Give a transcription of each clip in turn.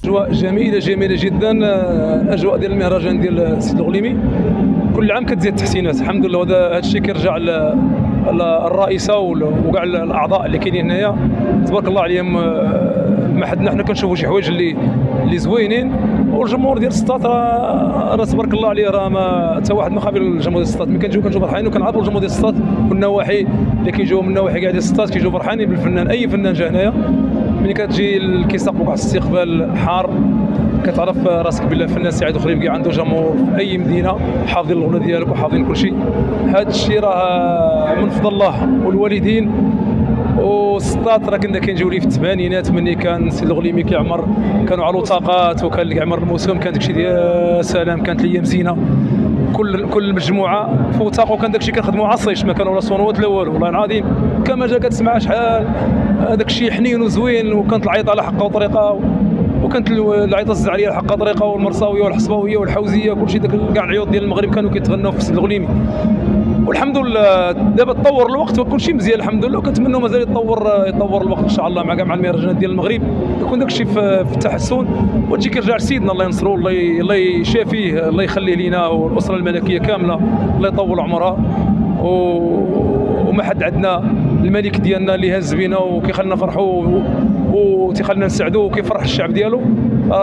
أجواء جميلة جدا. الأجواء ديال المهرجان ديال السيد الغليمي كل عام كتزيد التحسينات الحمد لله. هذا الشيء كيرجع للرئيسة وكاع الأعضاء اللي كاينين هنايا تبارك الله عليهم. ما حدنا حنا كنشوفوا شي حوايج اللي زوينين، والجمهور ديال السطات راه تبارك الله عليه راه ما حتى واحد ما خابر الجمهور ديال السطات. ملي كنجيو فرحانين وكنعرفوا الجمهور ديال السطات والنواحي اللي كيجيو من النواحي كاع ديال السطات كيجيو فرحانين بالفنان. اي فنان جا هنايا ملي كتجي كيساقوك واحد الاستقبال حار كتعرف راسك بلي الفنان سعيد الغليمي عنده جمهور في اي مدينه حافظين الغنى ديالك وحافظين كل شيء. هذا الشيء راه من فضل الله والوالدين. والسطات راه كنا كنجيو ليه في الثمانينات ملي كان السيد الغليمي كيعمر، كانوا على الوثاقات وكان اللي كيعمر الموسم، كان داكشي ديال سلام، كانت الايام زينه. كل مجموعه في وثاق وكان داكشي كنخدموا عصيش، ما كانوا لا صونوات لا والو. والله العظيم كما جا كتسمع شحال داكشي حنين وزوين. وكانت العيطه على حقها وطريقه، وكانت العيطه الزعريه على حقها طريقه، والمرصاويه والحصباويه والحوزيه كلشي داك كاع العيوط ديال المغرب كانوا كيتغنوا في السيد الغليمي. والحمد لله دابا تطور الوقت وكل شيء مزيان الحمد لله، وكنتمنوا مازال يتطور الوقت ان شاء الله مع المهرجانات ديال المغرب يكون داك الشيء في التحسن، وتجي كيرجع لسيدنا الله ينصرو، الله يشافيه، الله يخليه لينا والاسره الملكيه كامله الله يطول عمرها. وما حد عندنا الملك ديالنا اللي هز بينا وكيخلينا نفرحوا وتيخلينا نسعدوا وكيفرح الشعب ديالو.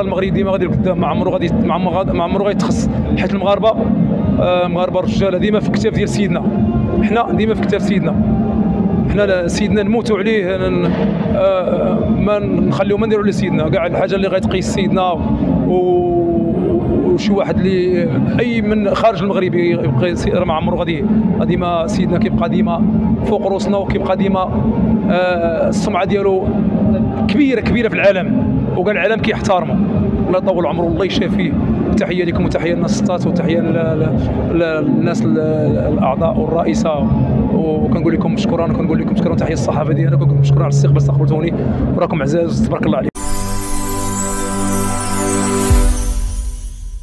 المغرب ديما غادي لقدام، ما عمرو غيتخص، حيت المغاربه الرجاله ديما في الكتاف ديال سيدنا. حنا ديما في كتاف سيدنا، حنا سيدنا نموتوا عليه، ما نخليو ما نديروا لسيدنا كاع الحاجه اللي غيتقيس سيدنا. وشي واحد اللي اي من خارج المغرب يبقى مع عمرو غادي ديما سيدنا كيبقى ديما فوق روسنا، وكيبقى ديما السمعه ديالو كبيره في العالم، وكاع العالم كيحترمه. الله يطول عمره والله يشافيه. تحيه لكم وتحيه للناس السطات وتحيه للناس الاعضاء والرئيسه، وكنقول لكم شكرا، وكنقول لكم شكرا. تحيه الصحافه ديالنا، كنقول لكم شكرا على الاستقبال استقبلتوني، وراكم عزاز تبارك الله عليكم.